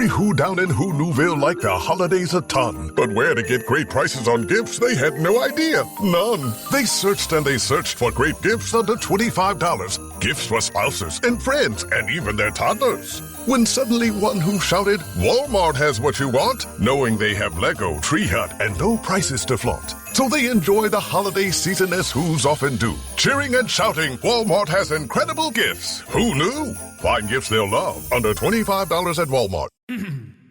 Every who down in Who Newville liked the holidays a ton, but where to get great prices on gifts they had no idea. None. They searched and they searched for great gifts under $25. Gifts for spouses and friends and even their toddlers. When suddenly one who shouted, Walmart has what you want, knowing they have Lego, Tree Hut, and no prices to flaunt. So they enjoy the holiday season as Who's often do. Cheering and shouting, Walmart has incredible gifts. Who knew? Find gifts they'll love under $25 at Walmart.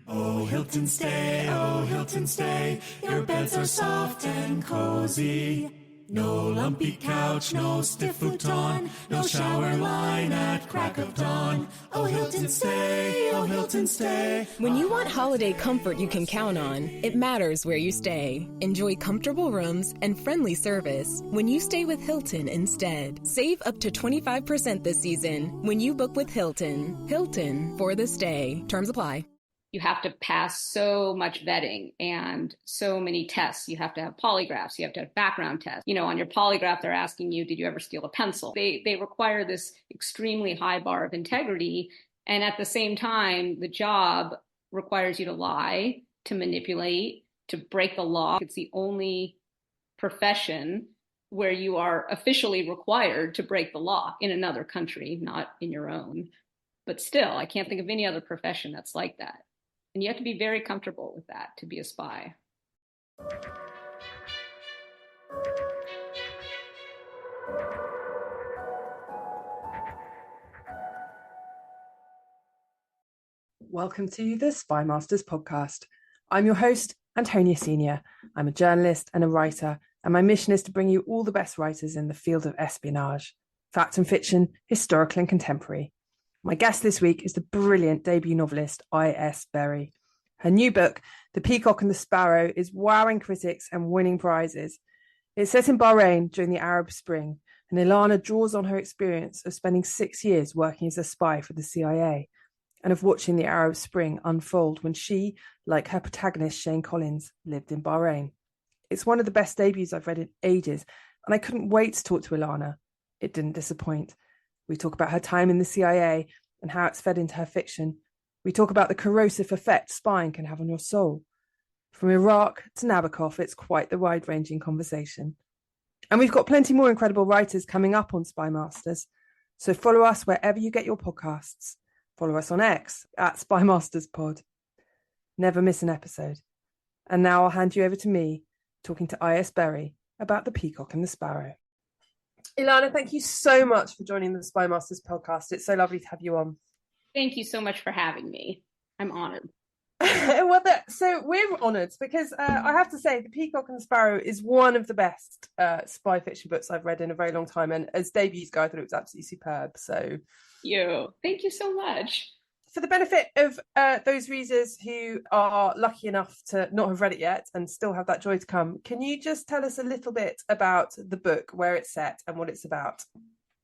Oh, Hilton stay, your beds are soft and cozy. No lumpy couch, no stiff futon, no shower line at crack of dawn. Oh, Hilton stay. When you want holiday comfort you can count on, it matters where you stay. Enjoy comfortable rooms and friendly service when you stay with Hilton instead. Save up to 25% this season when you book with Hilton. Hilton for the stay. Terms apply. You have to pass so much vetting and so many tests. You have to have polygraphs. You have to have background tests. You know, on your polygraph, they're asking you, did you ever steal a pencil? They require this extremely high bar of integrity. And at the same time, the job requires you to lie, to manipulate, to break the law. It's the only profession where you are officially required to break the law in another country, not in your own. But still, I can't think of any other profession that's like that. And you have to be very comfortable with that to be a spy. Welcome to the Spymasters podcast. I'm your host, Antonia Senior. I'm a journalist and a writer, and my mission is to bring you all the best writers in the field of espionage, fact and fiction, historical and contemporary. My guest this week is the brilliant debut novelist I.S. Berry. Her new book, The Peacock and the Sparrow, is wowing critics and winning prizes. It's set in Bahrain during the Arab Spring, and Ilana draws on her experience of spending 6 years working as a spy for the CIA and of watching the Arab Spring unfold when she, like her protagonist Shane Collins, lived in Bahrain. It's one of the best debuts I've read in ages, and I couldn't wait to talk to Ilana. It didn't disappoint. We talk about her time in the CIA and how it's fed into her fiction. We talk about the corrosive effect spying can have on your soul. From Iraq to Nabokov, it's quite the wide-ranging conversation. And we've got plenty more incredible writers coming up on Spy Masters. So follow us wherever you get your podcasts. Follow us on X at SpyMastersPod. Never miss an episode. And now I'll hand you over to me, talking to I.S. Berry about The Peacock and the Sparrow. Ilana, thank you so much for joining the Spy Masters podcast. It's so lovely to have you on. Thank you so much for having me. I'm honored. So we're honoured because I have to say The Peacock and the Sparrow is one of the best spy fiction books I've read in a very long time. And as debuts go, I thought it was absolutely superb. So Thank you so much. For the benefit of those readers who are lucky enough to not have read it yet and still have that joy to come, can you just tell us a little bit about the book, where it's set and what it's about?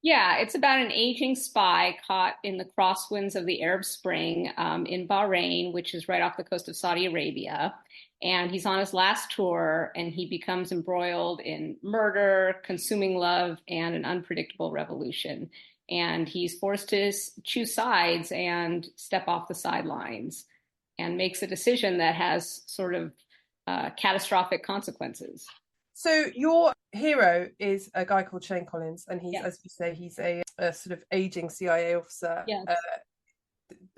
Yeah, it's about an aging spy caught in the crosswinds of the Arab Spring in Bahrain, which is right off the coast of Saudi Arabia. And he's on his last tour, and he becomes embroiled in murder, consuming love, and an unpredictable revolution. And he's forced to choose sides and step off the sidelines and makes a decision that has sort of catastrophic consequences. So your hero is a guy called Shane Collins, and he's, as you say, he's a sort of aging CIA officer. Yes.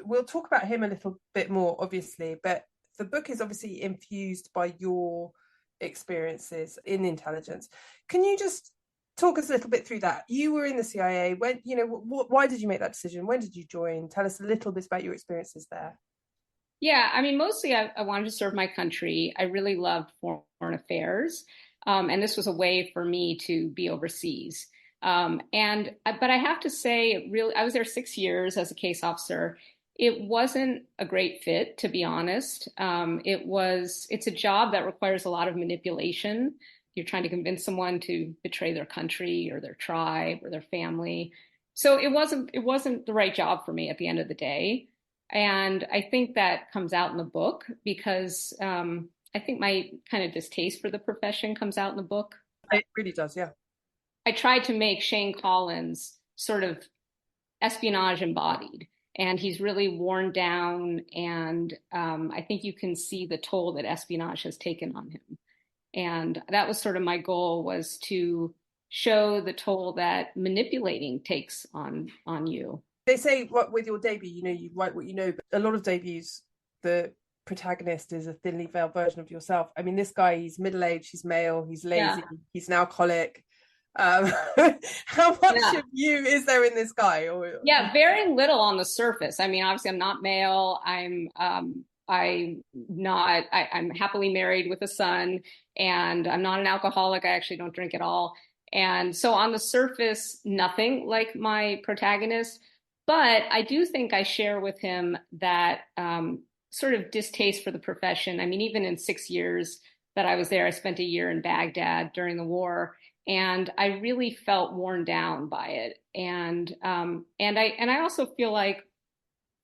We'll talk about him a little bit more, obviously, but the book is obviously infused by your experiences in intelligence. Can you just talk us a little bit through that? You were in the CIA. When, why did you make that decision? When did you join? Tell us a little bit about your experiences there. Yeah, I mean, mostly I wanted to serve my country. I really loved foreign affairs. And this was a way for me to be overseas. But I have to say, I was there 6 years as a case officer. It wasn't a great fit, to be honest. It's a job that requires a lot of manipulation. You're trying to convince someone to betray their country or their tribe or their family. So it wasn't the right job for me at the end of the day. And I think that comes out in the book because I think my kind of distaste for the profession comes out in the book. It really does, yeah. I tried to make Shane Collins sort of espionage embodied. and he's really worn down. And I think you can see the toll that espionage has taken on him. And that was sort of my goal, was to show the toll that manipulating takes on you. They say what with your debut, you write what you know, but a lot of debuts, the protagonist is a thinly veiled version of yourself. I mean, this guy, he's middle-aged, he's male, he's lazy, he's an alcoholic. How much of you is there in this guy? Very little on the surface. I mean, obviously I'm not male. I'm happily married with a son, and I'm not an alcoholic. I actually don't drink at all. And so on the surface, nothing like my protagonist, but I do think I share with him that sort of distaste for the profession. I mean, even in 6 years that I was there, I spent a year in Baghdad during the war, and I really felt worn down by it. And I also feel like,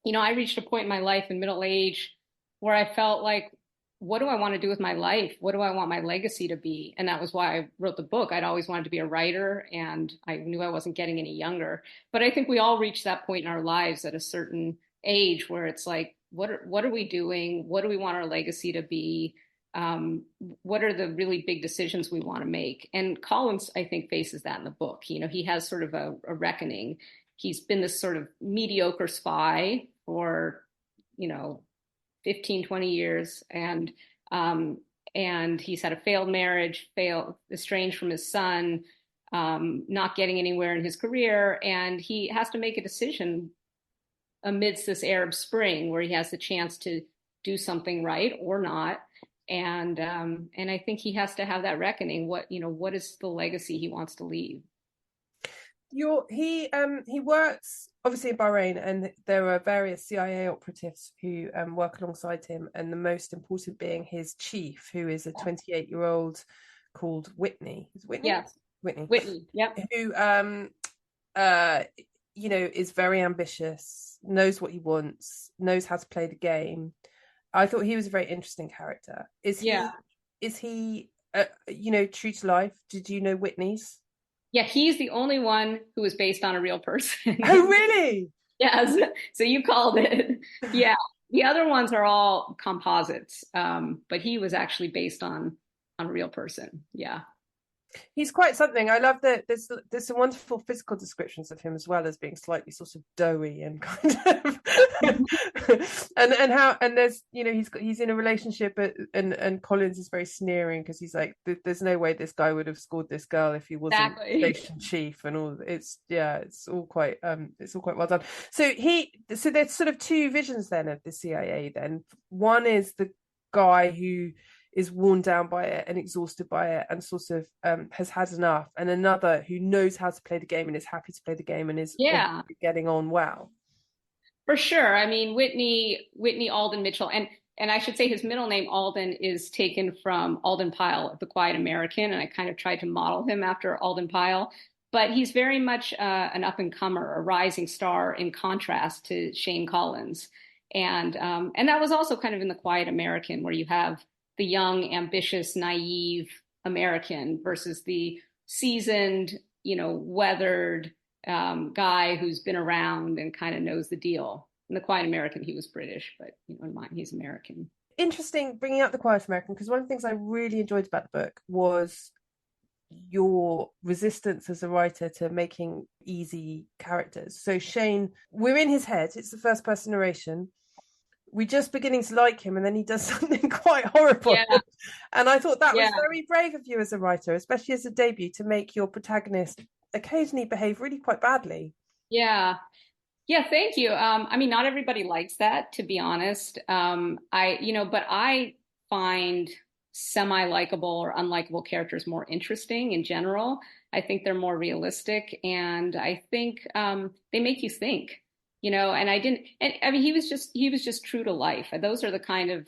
I reached a point in my life in middle age where I felt like, what do I want to do with my life? What do I want my legacy to be? And that was why I wrote the book. I'd always wanted to be a writer, and I knew I wasn't getting any younger. But I think we all reach that point in our lives at a certain age where it's like, what are we doing? What do we want our legacy to be? What are the really big decisions we want to make? And Collins, I think, faces that in the book. He has sort of a reckoning. He's been this sort of mediocre spy for, 15, 20 years. And he's had a failed marriage, estranged from his son, not getting anywhere in his career. And he has to make a decision amidst this Arab Spring where he has the chance to do something right or not. And I think he has to have that reckoning. What is the legacy he wants to leave? He works obviously in Bahrain, and there are various CIA operatives who work alongside him, and the most important being his chief, who is a 28-year-old called Whitney. Is it Whitney? Yes. Whitney. Yep. Who is very ambitious, knows what he wants, knows how to play the game. I thought he was a very interesting character. Is he true to life? Did you know Whitney's? Yeah, he's the only one who was based on a real person. Oh, really? Yes. So you called it. Yeah. The other ones are all composites, but he was actually based on a real person. Yeah. He's quite something. I love that there's some wonderful physical descriptions of him, as well as being slightly sort of doughy and kind of and there's he's in a relationship, and Collins is very sneering because he's like, there's no way this guy would have scored this girl if he wasn't station chief, and all. It's all quite well done. So there's sort of two visions then of the CIA. Then one is the guy who is worn down by it and exhausted by it and sort of has had enough, and another who knows how to play the game and is happy to play the game and is getting on well. For sure. I mean, Whitney Alden Mitchell, and I should say his middle name Alden is taken from Alden Pyle of The Quiet American, and I kind of tried to model him after Alden Pyle, but he's very much an up-and-comer, a rising star, in contrast to Shane Collins. And that was also kind of in The Quiet American, where you have the young, ambitious, naive American versus the seasoned, weathered guy who's been around and kind of knows the deal. In The Quiet American, he was British, but in mine, he's American. Interesting bringing up The Quiet American, because one of the things I really enjoyed about the book was your resistance as a writer to making easy characters. So Shane, we're in his head. It's the first person narration. We're just beginning to like him, and then he does something quite horrible. Yeah. And I thought that was very brave of you as a writer, especially as a debut, to make your protagonist occasionally behave really quite badly. Yeah, thank you. I mean, not everybody likes that, to be honest. But I find semi-likable or unlikable characters more interesting in general. I think they're more realistic, and I think they make you think. And he was just true to life. Those are the kind of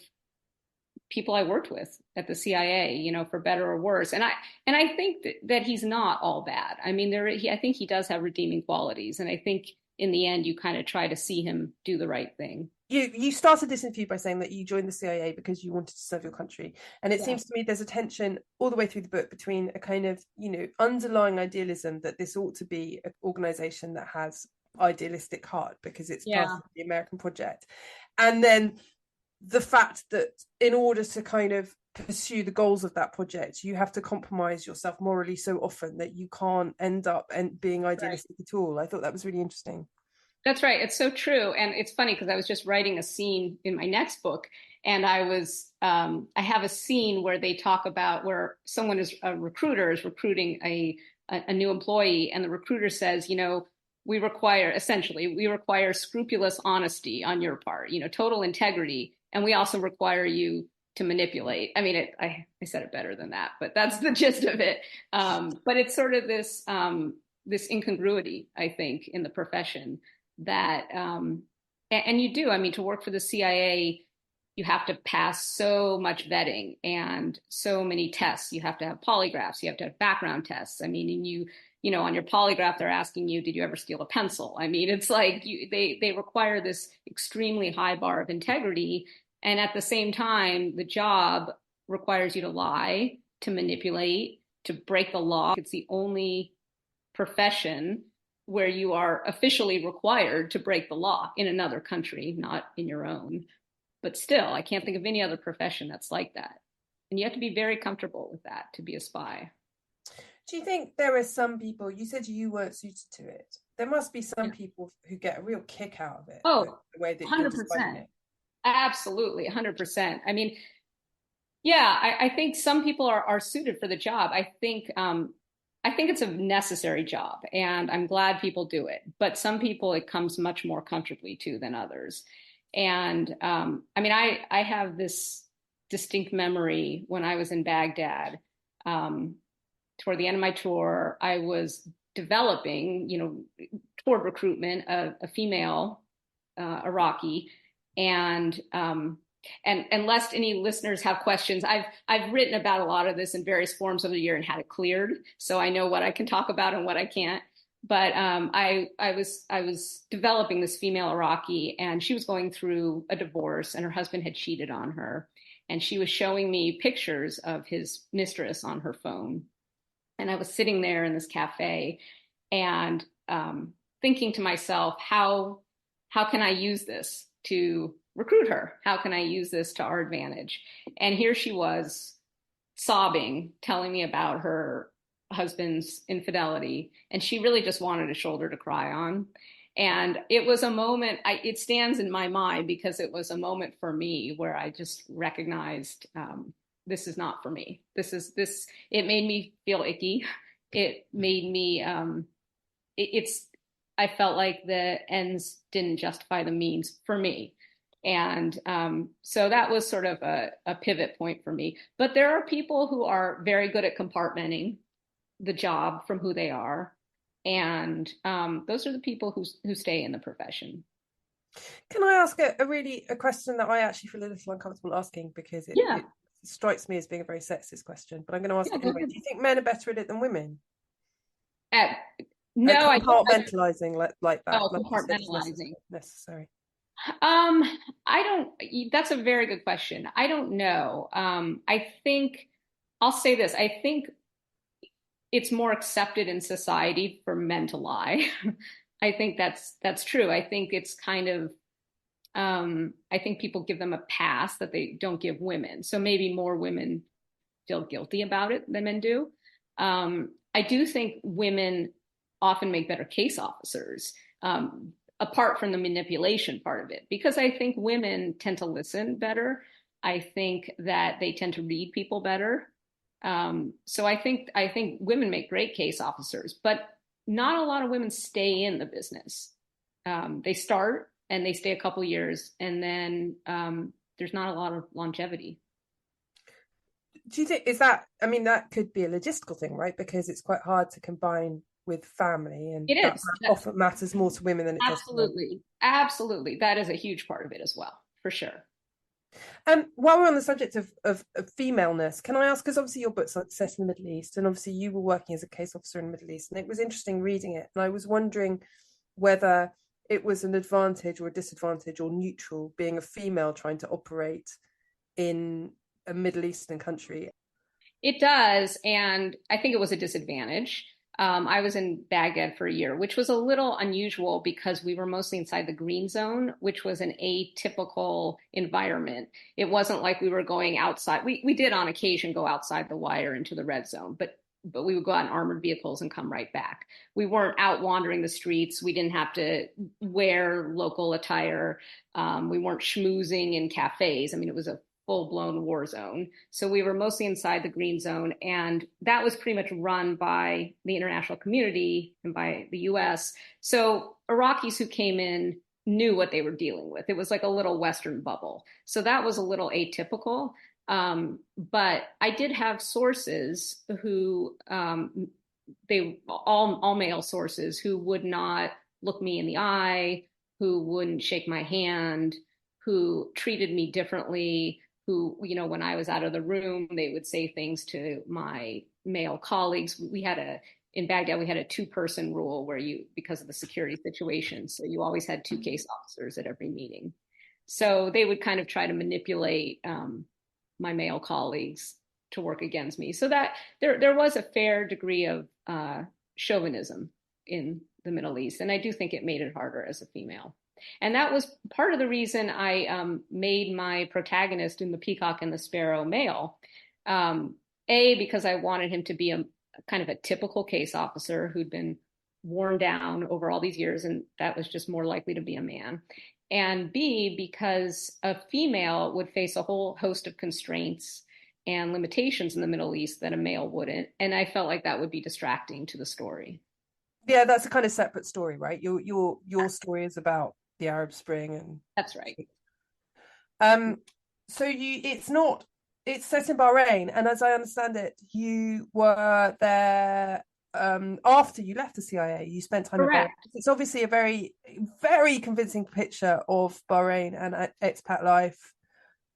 people I worked with at the CIA, for better or worse. And I think that he's not all bad. I mean, I think he does have redeeming qualities. And I think in the end, you kind of try to see him do the right thing. You started this interview by saying that you joined the CIA because you wanted to serve your country. And it seems to me there's a tension all the way through the book between a kind of, underlying idealism that this ought to be an organization that has idealistic heart because it's part Yeah. of the American project. And then the fact that in order to kind of pursue the goals of that project, you have to compromise yourself morally so often that you can't end up being idealistic at all. I thought that was really interesting. That's right. It's so true. And it's funny because I was just writing a scene in my next book, and I have a scene where they talk about where someone is a recruiter is recruiting a new employee, and the recruiter says, we require scrupulous honesty on your part, total integrity, and we also require you to manipulate. I mean, I said it better than that, but that's the gist of it. But it's sort of this incongruity, I think, in the profession that, and you do, I mean, to work for the CIA, you have to pass so much vetting and so many tests. You have to have polygraphs, you have to have background tests. I mean, and on your polygraph, they're asking you, did you ever steal a pencil? I mean, it's like they require this extremely high bar of integrity. And at the same time, the job requires you to lie, to manipulate, to break the law. It's the only profession where you are officially required to break the law in another country, not in your own. But still, I can't think of any other profession that's like that. And you have to be very comfortable with that to be a spy. Do you think there are some people, you said you weren't suited to it. There must be some people who get a real kick out of it. Oh, the way that 100%. you're describing it. Absolutely, 100%. I mean, yeah, I think some people are suited for the job. I think it's a necessary job, and I'm glad people do it. But some people, it comes much more comfortably to than others. And I mean, I have this distinct memory when I was in Baghdad. Toward the end of my tour, I was developing, toward recruitment, a female Iraqi, and lest any listeners have questions, I've written about a lot of this in various forms over the year and had it cleared, so I know what I can talk about and what I can't. But I was developing this female Iraqi, and she was going through a divorce, and her husband had cheated on her, and she was showing me pictures of his mistress on her phone. And I was sitting there in this cafe and thinking to myself, how can I use this to recruit her? How can I use this to our advantage? And here she was sobbing, telling me about her husband's infidelity. And she really just wanted a shoulder to cry on. And it was a moment, it stands in my mind because it was a moment for me where I just recognized this is not for me. It made me feel icky. It made me, I felt like the ends didn't justify the means for me. And so that was sort of a pivot point for me. But there are people who are very good at compartmenting the job from who they are. And those are the people who stay in the profession. Can I ask a question that I actually feel a little uncomfortable asking because it strikes me as being a very sexist question, but I'm going to ask it anyway. Do you think men are better at it than women? No, compartmentalizing like that. Oh, compartmentalizing. Necessary. I don't. That's a very good question. I don't know. I think I'll say this. I think it's more accepted in society for men to lie. I think that's true. I think it's kind of. I think people give them a pass that they don't give women. So maybe more women feel guilty about it than men do. I do think women often make better case officers, apart from the manipulation part of it, because I think women tend to listen better. I think that they tend to read people better. So I think women make great case officers, but not a lot of women stay in the business. They start and they stay a couple of years, and then there's not a lot of longevity. Do you think that could be a logistical thing, right? Because it's quite hard to combine with family, and that often matters more to women than it does to men. Absolutely. That is a huge part of it as well, for sure. While we're on the subject of femaleness, can I ask, because obviously your book's set in the Middle East, and obviously you were working as a case officer in the Middle East, and it was interesting reading it, and I was wondering whether it was an advantage or a disadvantage or neutral being a female trying to operate in a Middle Eastern country. It does, and I think it was a disadvantage. I was in Baghdad for a year, which was a little unusual because we were mostly inside the green zone, which was an atypical environment. It wasn't like we were going outside. We did on occasion go outside the wire into the red zone, but we would go out in armored vehicles and come right back. We weren't out wandering the streets. We didn't have to wear local attire. We weren't schmoozing in cafes. I mean, it was a full-blown war zone. So we were mostly inside the green zone, and that was pretty much run by the international community and by the US. So Iraqis who came in knew what they were dealing with. It was like a little Western bubble. So that was a little atypical. But I did have sources who, they all male sources who would not look me in the eye, who wouldn't shake my hand, who treated me differently, who, when I was out of the room, they would say things to my male colleagues. In Baghdad, we had a 2-person rule where because of the security situation, so you always had 2 case officers at every meeting. So they would kind of try to manipulate my male colleagues to work against me. So that there was a fair degree of chauvinism in the Middle East. And I do think it made it harder as a female. And that was part of the reason I made my protagonist in the Peacock and the Sparrow male. Because I wanted him to be a kind of a typical case officer who'd been worn down over all these years, and that was just more likely to be a man. And B, because a female would face a whole host of constraints and limitations in the Middle East that a male wouldn't. And I felt like that would be distracting to the story. Yeah, that's a kind of separate story, right? Your story is about the Arab Spring, and that's right. So it's set in Bahrain, and as I understand it, you were there after you left the CIA. You spent time in Bahrain. It's obviously a very, very convincing picture of Bahrain and expat life.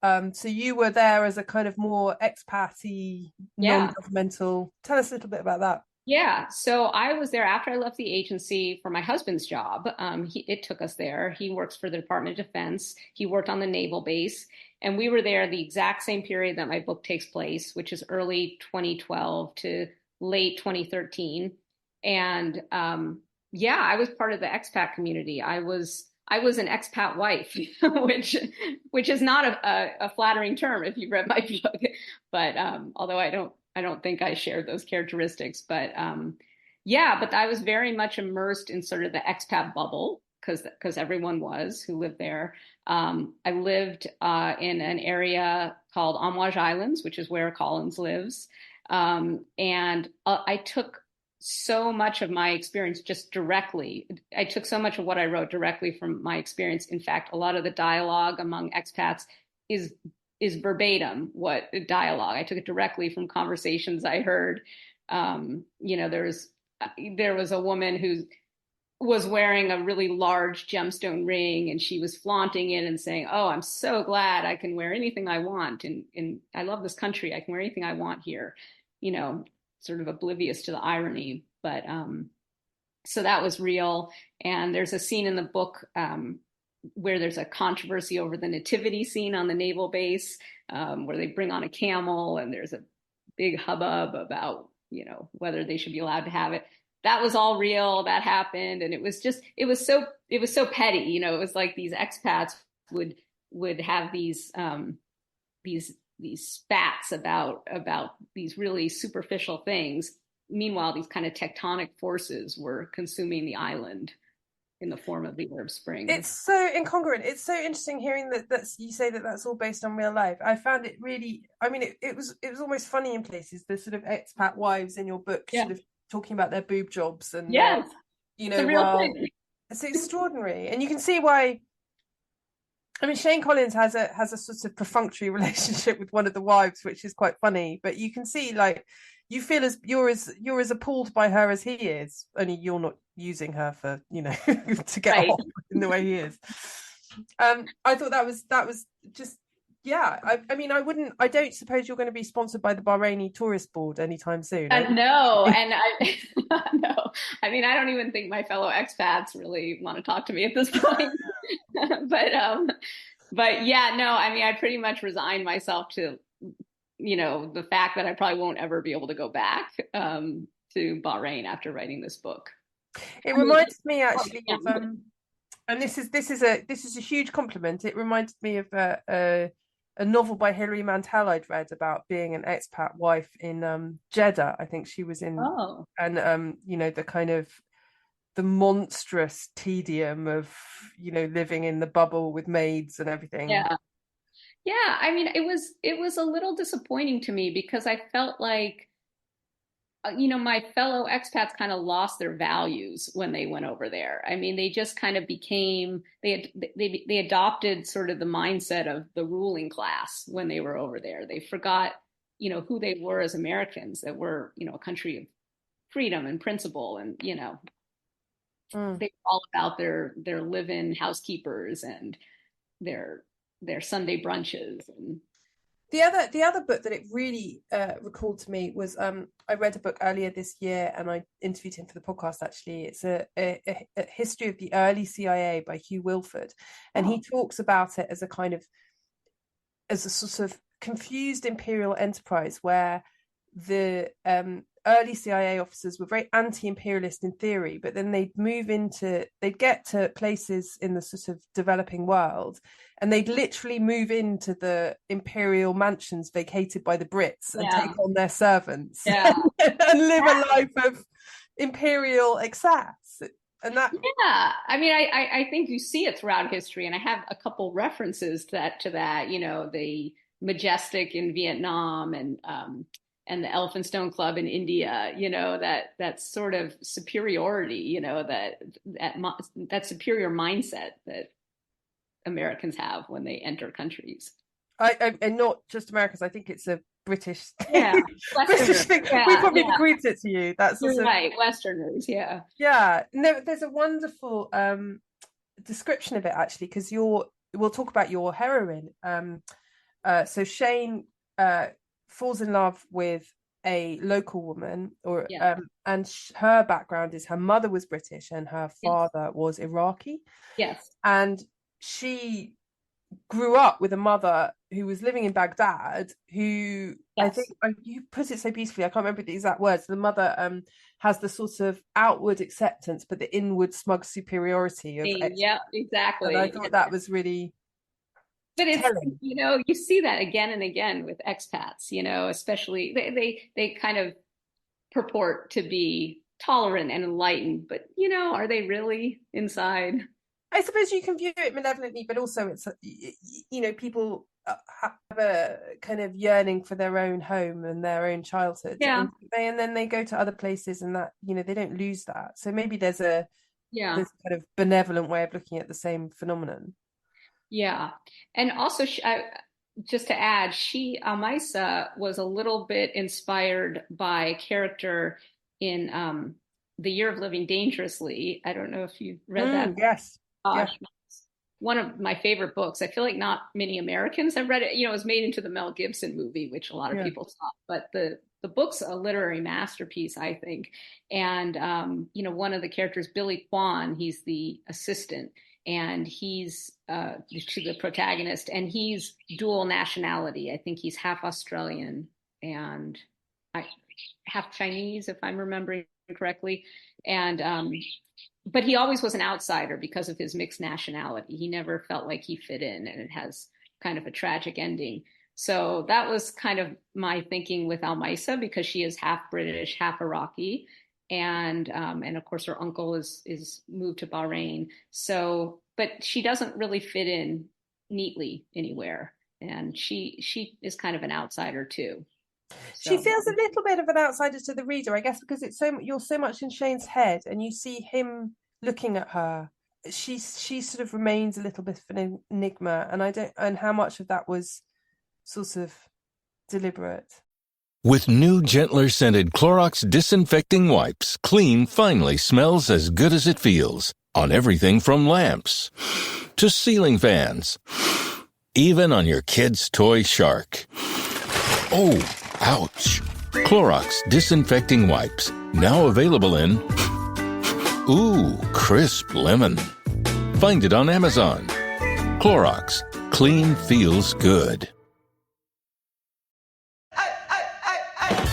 So you were there as a kind of more expat-y, non-governmental. Tell us a little bit about that. Yeah, so I was there after I left the agency for my husband's job. It took us there. He works for the Department of Defense. He worked on the naval base. And we were there the exact same period that my book takes place, which is early 2012 to late 2013. And I was part of the expat community. I was an expat wife, which is not a flattering term if you've read my book. But although I don't think I shared those characteristics. But but I was very much immersed in sort of the expat bubble because everyone who lived there. I lived in an area called Amouage Islands, which is where Collins lives. And I took so much of my experience I took so much of what I wrote directly from my experience. In fact, a lot of the dialogue among expats is verbatim what dialogue. I took it directly from conversations I heard. There was a woman who was wearing a really large gemstone ring, and she was flaunting it and saying, "Oh, I'm so glad I can wear anything I want. And I love this country. I can wear anything I want here," sort of oblivious to the irony. But so that was real. And there's a scene in the book where there's a controversy over the nativity scene on the naval base, where they bring on a camel, and there's a big hubbub about, whether they should be allowed to have it. That was all real. That happened. And it was so petty. It was like these expats would have these spats about these really superficial things. Meanwhile, these kind of tectonic forces were consuming the island in the form of the Arab Spring. It's so incongruent. It's so interesting hearing that you say that that's all based on real life. I found it really, it was almost funny in places, the sort of expat wives in your book sort of talking about their boob jobs and the real thing. It's extraordinary. And you can see why. Shane Collins has a sort of perfunctory relationship with one of the wives, which is quite funny, but you can see, like, you feel you're as appalled by her as he is, only you're not using her for, to get off in the way he is. I thought that was just, I don't suppose you're going to be sponsored by the Bahraini Tourist Board anytime soon. No, and no. I don't even think my fellow expats really want to talk to me at this point. But yeah, no, I pretty much resigned myself to, the fact that I probably won't ever be able to go back. to Bahrain after writing this book. It reminds me actually of and this is a huge compliment. It reminded me of a novel by Hilary Mantel I'd read about being an expat wife in Jeddah. I think she was in, and you know, the kind of the monstrous tedium of, you know, living in the bubble with maids and everything. Yeah, I mean, it was a little disappointing to me because I felt like, you know, my fellow expats kind of lost their values when they went over there. I mean, they just kind of became, they adopted sort of the mindset of the ruling class when they were over there. They forgot, you know, who they were as Americans, that were, you know, a country of freedom and principle, and, you know, they were all about their live-in housekeepers and their Sunday brunches. And the other book that it really recalled to me was I read a book earlier this year, and I interviewed him for the podcast. Actually, it's a history of the early CIA by Hugh Wilford, and he talks about it as a sort of confused imperial enterprise where the early CIA officers were very anti-imperialist in theory, but then they'd get to places in the sort of developing world, and they'd literally move into the imperial mansions vacated by the Brits and take on their servants and live a life of imperial excess. And that, I mean, I think you see it throughout history, and I have a couple references to that. You know, the Majestic in Vietnam, and the Elphinstone Club in India, you know, that sort of superiority, you know, that superior mindset that Americans have when they enter countries. And not just Americans. I think it's a British, British thing. We probably bequeathed it to you. That's also right, Westerners, yeah. No, there's a wonderful description of it actually, because we'll talk about your heroine. So Shane falls in love with a local woman, and her background is her mother was British and her father was Iraqi. And she grew up with a mother who was living in Baghdad, who I think, you put it so beautifully, I can't remember the exact words. The mother has the sort of outward acceptance but the inward smug superiority of exactly. And I thought that was really, but it's, you know, you see that again and again with expats, you know, especially they kind of purport to be tolerant and enlightened, but, you know, are they really inside? I suppose you can view it malevolently, but also it's, you know, people have a kind of yearning for their own home and their own childhood. And then they go to other places, and that, you know, they don't lose that. So maybe there's a kind of benevolent way of looking at the same phenomenon. Yeah. And also, just to add, Almaisa was a little bit inspired by a character in The Year of Living Dangerously. I don't know if you've read that. Yes. One of my favorite books. I feel like not many Americans have read it. You know, it was made into the Mel Gibson movie, which a lot of people saw. But the book's a literary masterpiece, I think. And, you know, one of the characters, Billy Kwan, he's the assistant. And he's to the protagonist, and he's dual nationality. I think he's half Australian and half Chinese, if I'm remembering correctly. And but he always was an outsider because of his mixed nationality. He never felt like he fit in, and it has kind of a tragic ending. So that was kind of my thinking with Almaisa, because she is half British, half Iraqi. And of course her uncle is moved to Bahrain. So, but she doesn't really fit in neatly anywhere. And she is kind of an outsider too. So. She feels a little bit of an outsider to the reader, I guess, because you're so much in Shane's head, and you see him looking at her. She sort of remains a little bit of an enigma, and how much of that was sort of deliberate. With new, gentler scented Clorox disinfecting wipes, clean finally smells as good as it feels. On everything from lamps to ceiling fans. Even on your kid's toy shark. Oh, ouch. Clorox disinfecting wipes. Now available in crisp lemon. Find it on Amazon. Clorox. Clean feels good.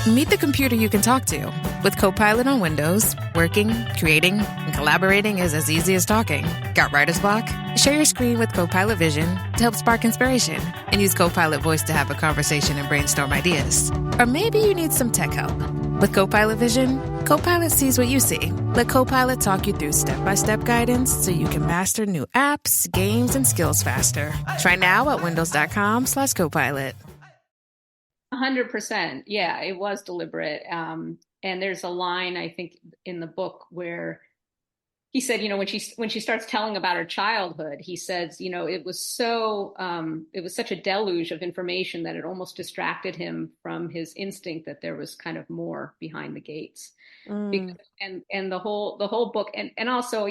Meet the computer you can talk to. With Copilot on Windows, working, creating, and collaborating is as easy as talking. Got writer's block? Share your screen with Copilot Vision to help spark inspiration, and use Copilot Voice to have a conversation and brainstorm ideas. Or maybe you need some tech help. With Copilot Vision, Copilot sees what you see. Let Copilot talk you through step-by-step guidance so you can master new apps, games, and skills faster. Try now at windows.com/Copilot. 100%. Yeah, it was deliberate. And there's a line, I think, in the book where he said, when she starts telling about her childhood, he says, it was such a deluge of information that it almost distracted him from his instinct that there was kind of more behind the gates. Because, and the whole book, and also,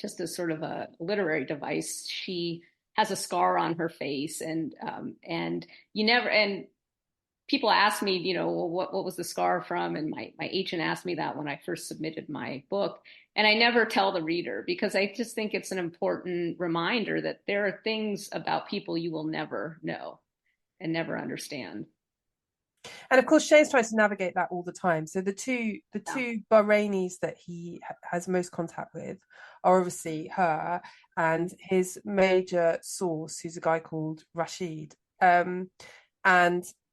just as sort of a literary device, she has a scar on her face, and people ask me, well, what was the scar from? And my agent asked me that when I first submitted my book. And I never tell the reader, because I just think it's an important reminder that there are things about people you will never know and never understand. And of course, Shay's trying to navigate that all the time. So the two Bahrainis that he has most contact with are obviously her and his major source, who's a guy called Rashid. And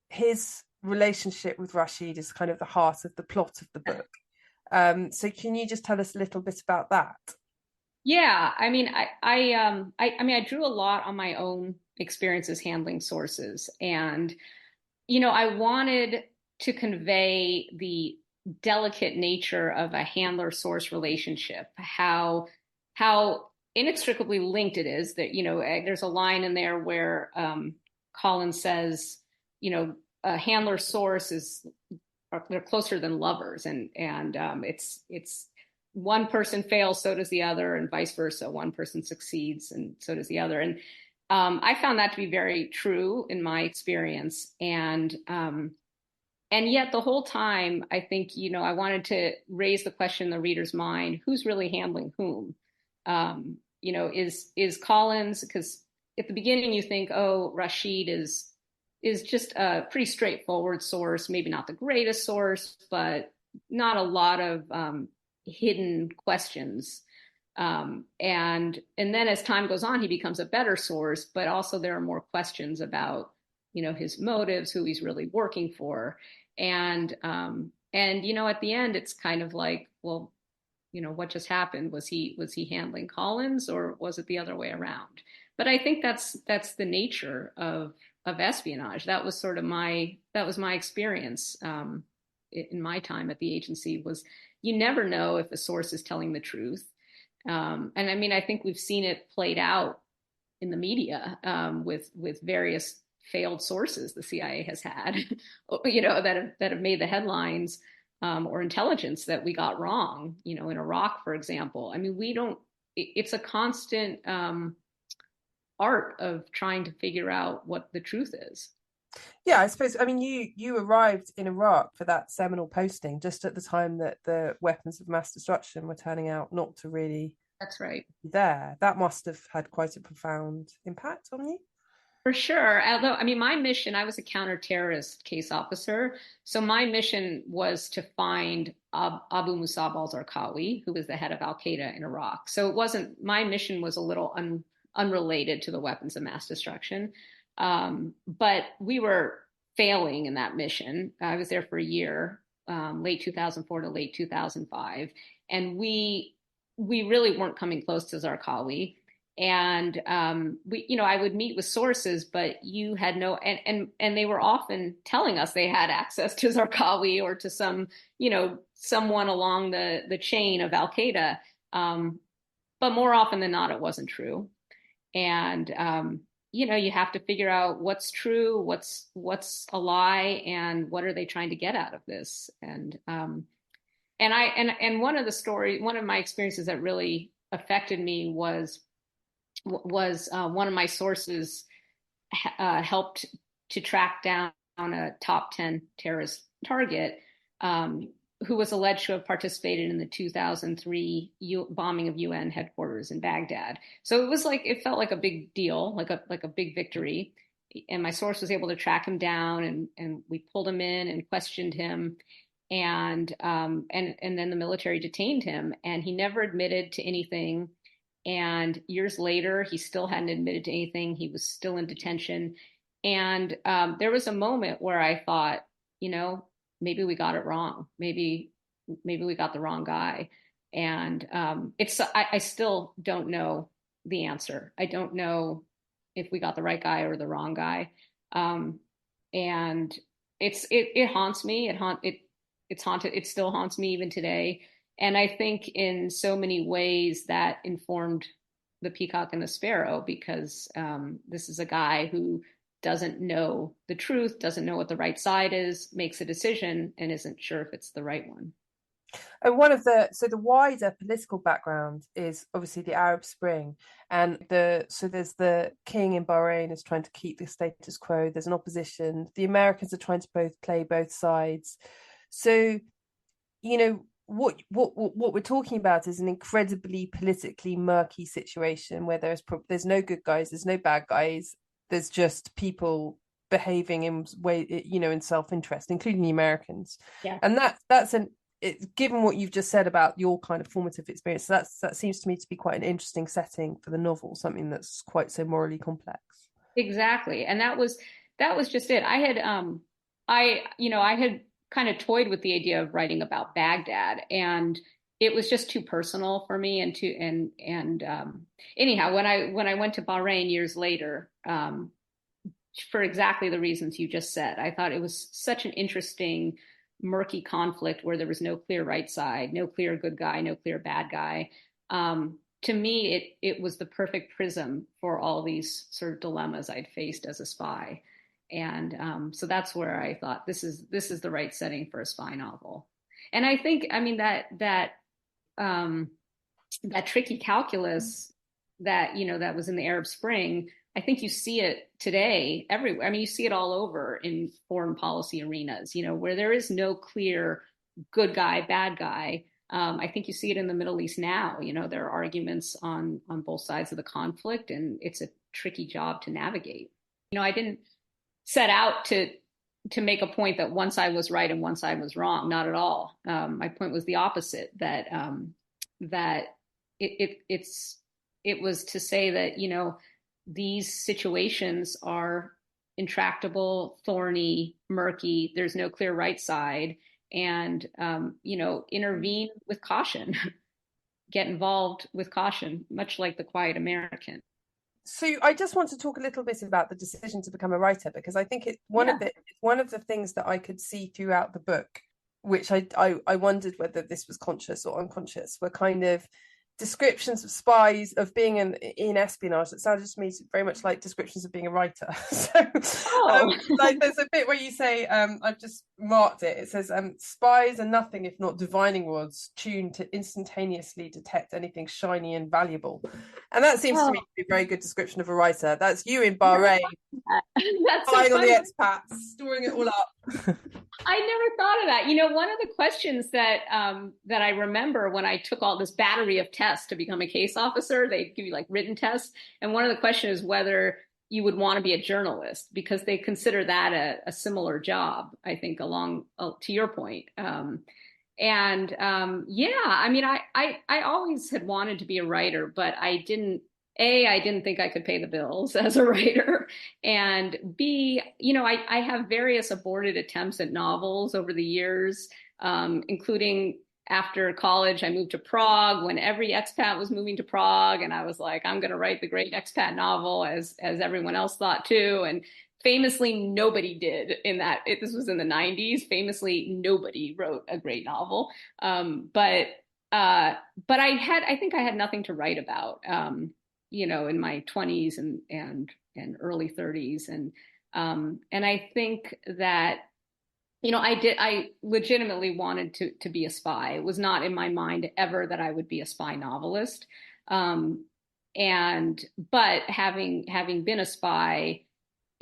his relationship with Rashid is kind of the heart of the plot of the book. So can you just tell us a little bit about that? Yeah, I mean, I drew a lot on my own experiences handling sources, and I wanted to convey the delicate nature of a handler-source relationship, how inextricably linked it is. That there's a line in there where Colin says, a handler-source they're closer than lovers, and it's one person fails, so does the other, and vice versa. One person succeeds, and so does the other. And I found that to be very true in my experience. And yet the whole time, I think, I wanted to raise the question in the reader's mind: who's really handling whom? Is Collins? Because at the beginning you think, oh, Rashid is just a pretty straightforward source, maybe not the greatest source, but not a lot of hidden questions. And then as time goes on, he becomes a better source, but also there are more questions about, his motives, who he's really working for. And at the end, it's kind of like, well, what just happened? Was he handling Collins, or was it the other way around? But I think that's the nature of espionage. That was sort of my experience in my time at the agency. Was you never know if a source is telling the truth. And I mean, I think we've seen it played out in the media with various failed sources the CIA has had, that have made the headlines, or intelligence that we got wrong, in Iraq, for example. I mean, it's a constant art of trying to figure out what the truth is. Yeah, I suppose. I mean, you arrived in Iraq for that seminal posting just at the time that the weapons of mass destruction were turning out not to really. That's right. Be there. That must have had quite a profound impact on you. For sure. Although, I mean, my mission, I was a counter-terrorist case officer. So my mission was to find Abu Musab al-Zarqawi, who was the head of al-Qaeda in Iraq. So my mission was a little unrelated to the weapons of mass destruction. But we were failing in that mission. I was there for a year, late 2004 to late 2005. And we really weren't coming close to Zarqawi. And I would meet with sources, but you had no, and they were often telling us they had access to Zarqawi or to some, someone along the chain of al-Qaeda. But more often than not, it wasn't true. And you have to figure out what's true, what's a lie, and what are they trying to get out of this. And one of my experiences that really affected me was one of my sources helped to track down a top 10 terrorist target who was alleged to have participated in the 2003 bombing of UN headquarters in Baghdad. So it felt like a big deal, like a big victory. my source was able to track him down, and we pulled him in and questioned him, and then the military detained him, and he never admitted to anything. And years later, he still hadn't admitted to anything. He was still in detention. And there was a moment where I thought, maybe we got it wrong. Maybe we got the wrong guy. And I still don't know the answer. I don't know if we got the right guy or the wrong guy. And it haunts me. It still haunts me even today. And I think in so many ways that informed the Peacock and the Sparrow, because this is a guy who doesn't know the truth, doesn't know what the right side is, makes a decision and isn't sure if it's the right one. And the wider political background is obviously the Arab Spring, and so there's the king in Bahrain is trying to keep the status quo. There's an opposition. The Americans are trying to play both sides. So, what we're talking about is an incredibly politically murky situation where there's no good guys, there's no bad guys, there's just people behaving in self-interest, including the Americans. Yeah. And given what you've just said about your kind of formative experience, that seems to me to be quite an interesting setting for the novel, something that's quite so morally complex. Exactly. And that was just it. I had kind of toyed with the idea of writing about Baghdad, and it was just too personal for me. Anyhow, when I went to Bahrain years later, for exactly the reasons you just said, I thought it was such an interesting, murky conflict where there was no clear right side, no clear good guy, no clear bad guy. To me, it was the perfect prism for all these sort of dilemmas I'd faced as a spy. And so that's where I thought this is the right setting for a spy novel. And I think, that tricky calculus that was in the Arab Spring, I think you see it today everywhere. You see it all over in foreign policy arenas, where there is no clear good guy, bad guy. I think you see it in the Middle East now. There are arguments on both sides of the conflict, and it's a tricky job to navigate. I didn't set out to make a point that one side was right and one side was wrong. Not at all. My point was the opposite, that it was to say that, these situations are intractable, thorny, murky. There's no clear right side, and, intervene with caution, get involved with caution, much like The Quiet American. So I just want to talk a little bit about the decision to become a writer, because I think it's one of the things that I could see throughout the book, which I wondered whether this was conscious or unconscious, were kind of descriptions of spies, of being in espionage that sounded to me very much like descriptions of being a writer. There's a bit where you say, I've just marked it, it says, spies are nothing if not divining rods tuned to instantaneously detect anything shiny and valuable. And that seems to me to be a very good description of a writer. That's you in Bahrain, spying on the expats, storing it all up. I never thought of that. One of the questions that I remember when I took all this battery of tests to become a case officer, they give you written tests. And one of the questions is whether you would want to be a journalist, because they consider that a similar job, I think, along to your point. I always had wanted to be a writer, but I didn't think I could pay the bills as a writer. And B, I have various aborted attempts at novels over the years, including after college, I moved to Prague when every expat was moving to Prague. And I was like, I'm going to write the great expat novel, as everyone else thought too. And famously, nobody did in that. This was in the 90s. Famously, nobody wrote a great novel. But I think I had nothing to write about. In my 20s and early 30s. And I think that, I legitimately wanted to be a spy. It was not in my mind ever that I would be a spy novelist. But having been a spy,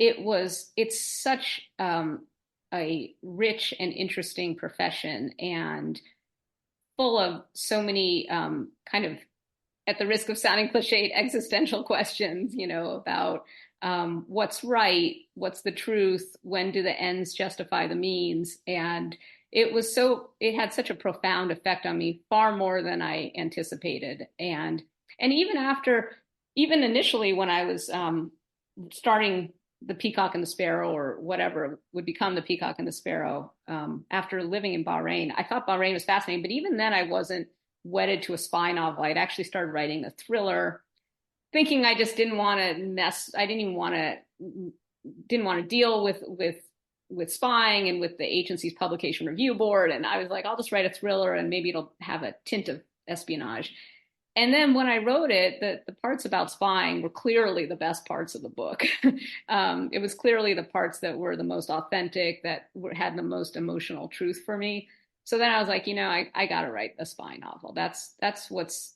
it's such a rich and interesting profession, and full of so many kind of, at the risk of sounding cliched, existential questions, about what's right, what's the truth, when do the ends justify the means. And it had such a profound effect on me, far more than I anticipated. And even initially when I was starting the Peacock and the Sparrow, or whatever would become the Peacock and the Sparrow, after living in Bahrain, I thought Bahrain was fascinating. But even then I wasn't wedded to a spy novel. I'd actually started writing a thriller, thinking I just didn't want to didn't want to deal with spying and with the agency's publication review board. And I was like, I'll just write a thriller and maybe it'll have a tint of espionage. And then when I wrote it, the parts about spying were clearly the best parts of the book. It was clearly the parts that were the most authentic, that had the most emotional truth for me. So then I was like, I got to write a spy novel. That's what's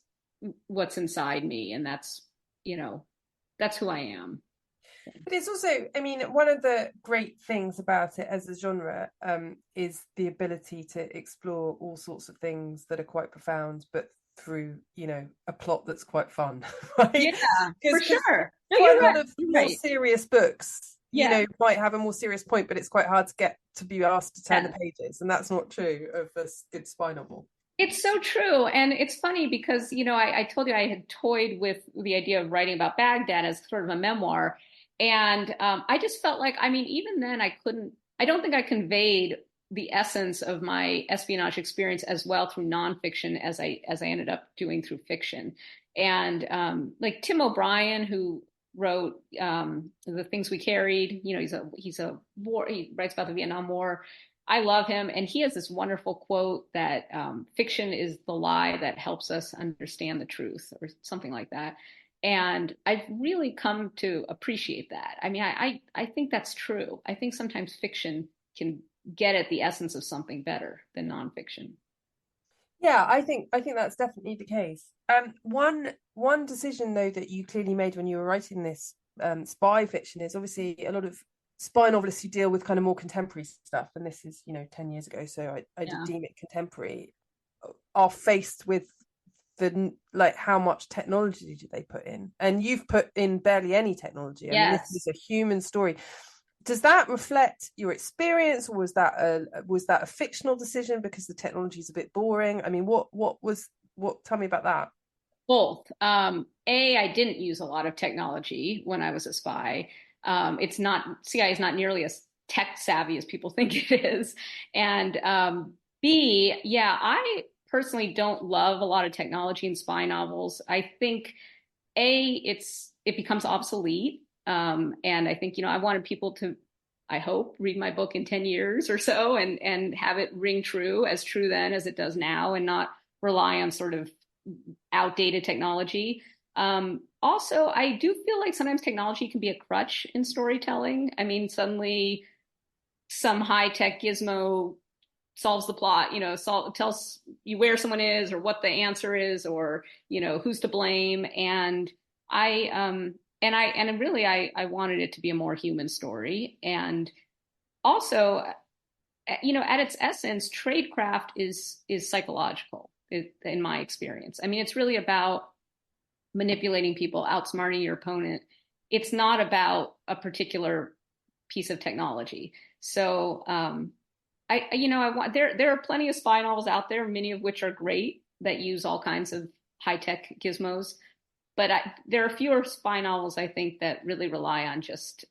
inside me. And that's who I am. But it's also, I mean, one of the great things about it as a genre is the ability to explore all sorts of things that are quite profound, but through, a plot that's quite fun, right? Yeah, for sure. No, Quite you're a lot right. of more serious books, Yeah. might have a more serious point, but it's quite hard to get to be asked to turn the pages. And that's not true of a good spy novel. It's so true. And it's funny because, I told you I had toyed with the idea of writing about Baghdad as sort of a memoir. And I just felt like, even then I don't think I conveyed the essence of my espionage experience as well through nonfiction as I ended up doing through fiction. And like Tim O'Brien, who wrote The Things We Carried, he writes about the Vietnam War. I love him. And he has this wonderful quote that fiction is the lie that helps us understand the truth, or something like that. And I've really come to appreciate that. I think that's true. I think sometimes fiction can get at the essence of something better than nonfiction. Yeah, I think that's definitely the case. One decision though that you clearly made when you were writing this spy fiction is obviously a lot of spy novelists who deal with kind of more contemporary stuff, and this is 10 years ago, so I deem it contemporary, are faced with how much technology do they put in, and you've put in barely any technology. Yes. This is a human story. Does that reflect your experience, or was that a fictional decision because the technology is a bit boring? Tell me about that. Both. I didn't use a lot of technology when I was a spy. CIA is not nearly as tech savvy as people think it is. And B, I personally don't love a lot of technology in spy novels. I think it becomes obsolete. And I think, I wanted people to, I hope, read my book in 10 years or so and have it ring true then as it does now, and not rely on sort of outdated technology. Also, I do feel like sometimes technology can be a crutch in storytelling. Suddenly some high-tech gizmo solves the plot, tells you where someone is or what the answer is, or, who's to blame. And I wanted it to be a more human story. And also, at its essence, tradecraft is psychological in my experience. It's really about manipulating people, outsmarting your opponent. It's not about a particular piece of technology. So, there are plenty of spy novels out there, many of which are great, that use all kinds of high-tech gizmos. But there are fewer spy novels, I think, that really rely on just,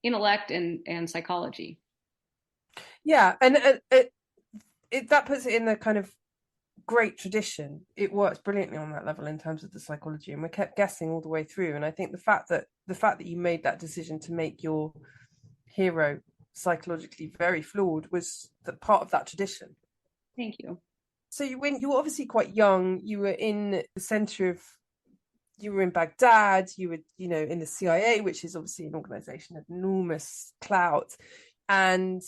intellect and psychology. Yeah, and that puts it in the kind of great tradition. It works brilliantly on that level in terms of the psychology, and we kept guessing all the way through. And I think the fact that you made that decision to make your hero psychologically very flawed was the part of that tradition. Thank you. So when you were obviously quite young, you were in the center of, you were in Baghdad, you were, in the CIA, which is obviously an organization of enormous clout. And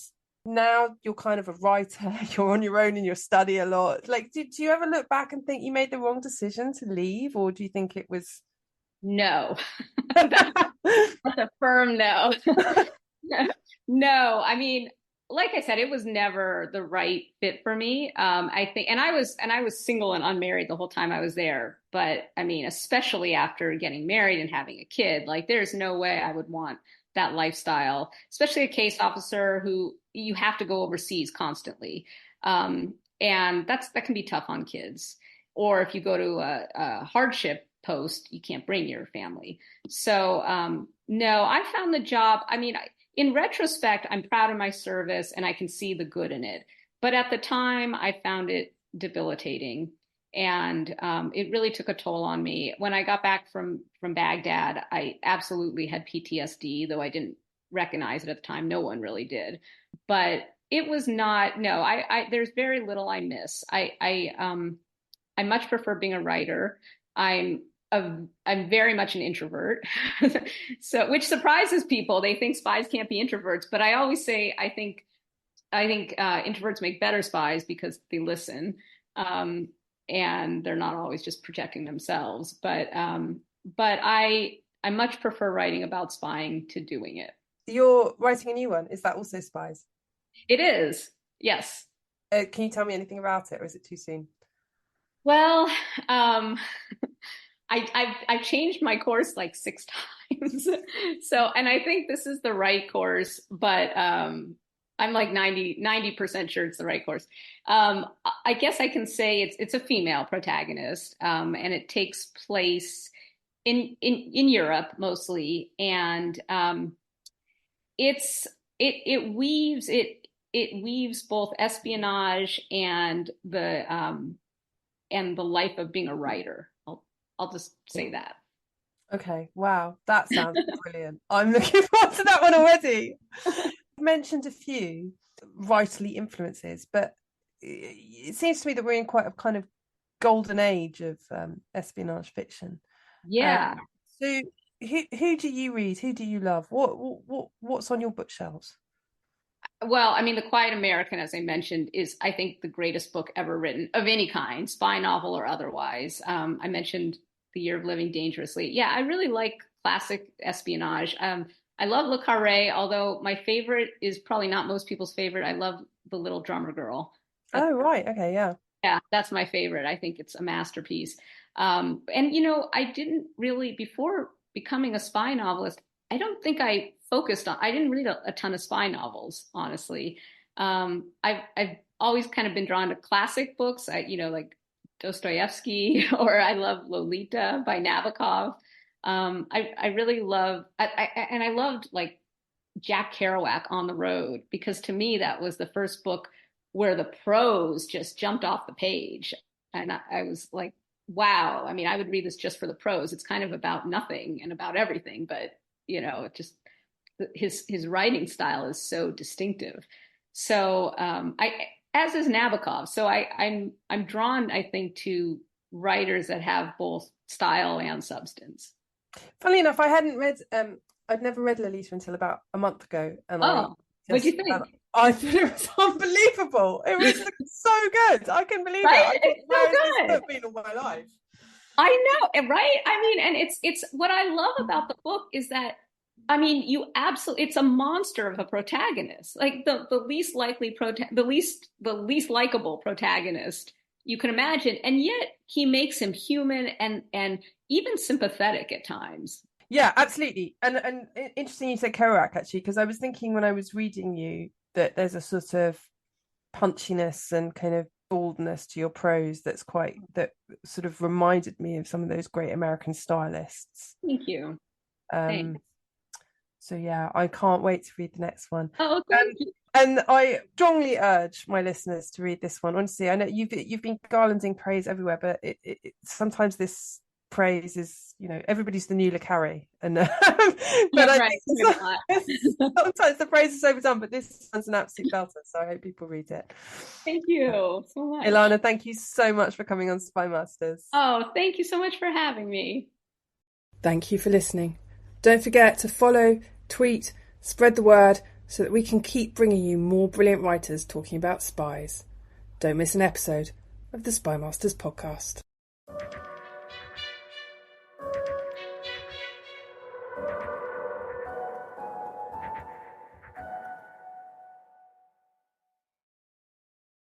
now you're kind of a writer, you're on your own and you study a lot. Like, do you ever look back and think you made the wrong decision to leave, or do you think it was? No. That's a firm no. No, like I said, it was never the right fit for me. I think, and I was single and unmarried the whole time I was there. But I mean, especially after getting married and having a kid, like there's no way I would want that lifestyle, especially a case officer who you have to go overseas constantly. And that can be tough on kids. Or if you go to a hardship post, you can't bring your family. So no, I found the job. I mean, in retrospect, I'm proud of my service and I can see the good in it. But at the time, I found it debilitating. And it really took a toll on me. When I got back from Baghdad, I absolutely had PTSD, though I didn't recognize it at the time. No one really did. But it was not, no, there's very little I miss. I much prefer being a writer. I'm very much an introvert, so which surprises people. They think spies can't be introverts, but I always say I think introverts make better spies because they listen, and they're not always just projecting themselves. But I much prefer writing about spying to doing it. You're writing a new one. Is that also spies? It is. Yes. Can you tell me anything about it, or is it too soon? Well, I've changed my course like 6 times. So, and I think this is the right course, but I'm like 90% sure it's the right course. I guess I can say it's a female protagonist, and it takes place in Europe mostly, and it weaves both espionage and the life of being a writer. I'll just say that. Okay. Wow. That sounds brilliant. I'm looking forward to that one already. You mentioned a few writerly influences, but it seems to me that we're in quite a kind of golden age of espionage fiction. Yeah. So who do you read? Who do you love? What's on your bookshelves? Well, I mean, The Quiet American, as I mentioned, is, I think, the greatest book ever written of any kind, spy novel or otherwise. I mentioned The Year of Living Dangerously. Yeah, I really like classic espionage. I love Le Carré, although my favorite is probably not most people's favorite. I love The Little Drummer Girl. Oh, right. Okay, yeah. Yeah, that's my favorite. I think it's a masterpiece. And, I didn't really, before becoming a spy novelist, I don't think I didn't read a ton of spy novels, honestly. I've always kind of been drawn to classic books, like Dostoevsky, or I love Lolita by Nabokov. I really love, and I loved like Jack Kerouac, On the Road, because to me that was the first book where the prose just jumped off the page. And I was like, wow, I mean, I would read this just for the prose. It's kind of about nothing and about everything, but it just, his writing style is so distinctive. So as is Nabokov. So I'm drawn, I think, to writers that have both style and substance. Funnily enough, I'd never read Lolita until about a month ago. And what'd you think? I thought it was unbelievable. It was so good. I couldn't believe it. It's so good. It's been all my life. I know, right? I mean, and it's what I love about the book is that, I mean, it's a monster of a protagonist, like the least likely the least likable protagonist you can imagine, and yet he makes him human and even sympathetic at times. Yeah, absolutely. And interesting you said Kerouac, actually, because I was thinking when I was reading you that there's a sort of punchiness and kind of boldness to your prose that sort of reminded me of some of those great American stylists. Thank you. So yeah, I can't wait to read the next one. Oh, thank you. And I strongly urge my listeners to read this one. Honestly, I know you've been garlanding praise everywhere, but it sometimes this praise is, everybody's the new Le Carré, and but I think sometimes the praise is overdone. But this one's an absolute belter, so I hope people read it. Thank you so much, Ilana. Thank you so much for coming on Spy Masters. Oh, thank you so much for having me. Thank you for listening. Don't forget to follow, tweet, spread the word, so that we can keep bringing you more brilliant writers talking about spies. Don't miss an episode of the Spy Masters podcast.